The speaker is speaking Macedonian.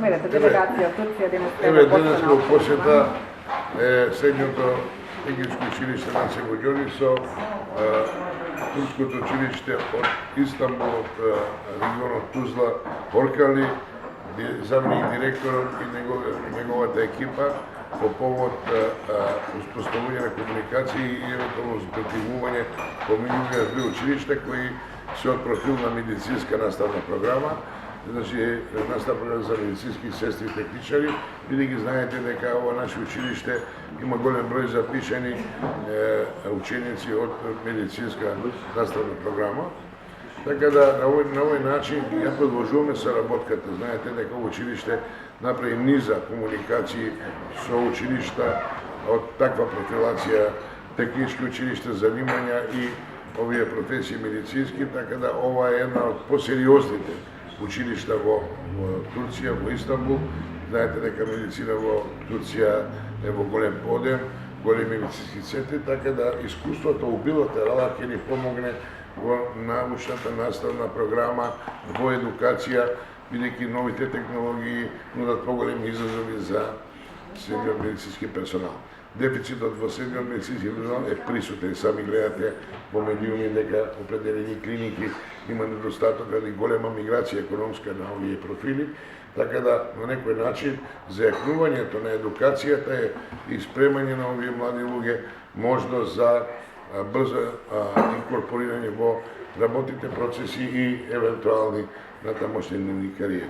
планирате делегација од Турција да има Еве денес во посета средното техничко училиште на Сего Ѓорѓи со турското училиште од Истанбул, од регионот Тузла, Оркали, заменик директорот и неговата екипа по повод успоставување на комуникации и евентуално спротивување помеѓу две училишта кои се од профил на медицинска наставна програма, значи наставна програма за медицински сестри и техничари, бидејќи знаете дека ова наше училиште има голем број запишани ученици од медицинска наставна програма. Така да на овој начин ја продолжуваме соработката. Знаете дека училиште направи низа комуникации со училишта од таква профилација, технички училишта, занимања и овие професии медицински, така да ова е една од посериозните училишта во Турција, во Истанбул. Знаете дека медицина во Турција е во голем подем, големи медицински центри, така да искуството у билатерала ќе ни помогне во научната наставна програма, во едукација, бидејќи новите технологии нудат поголеми изазови за средниот медицински персонал. Дефицитот во средниот медицински персонал е присутен. Сами гледате во медиуми дека определени клиники има недостаток или голема миграција економска на овие профили, така да на некој начин зајакнувањето на едукацијата е и спремање на овие млади луѓе можност за брзо инкорпорирање во работните процеси и евентуални натамошни кариери.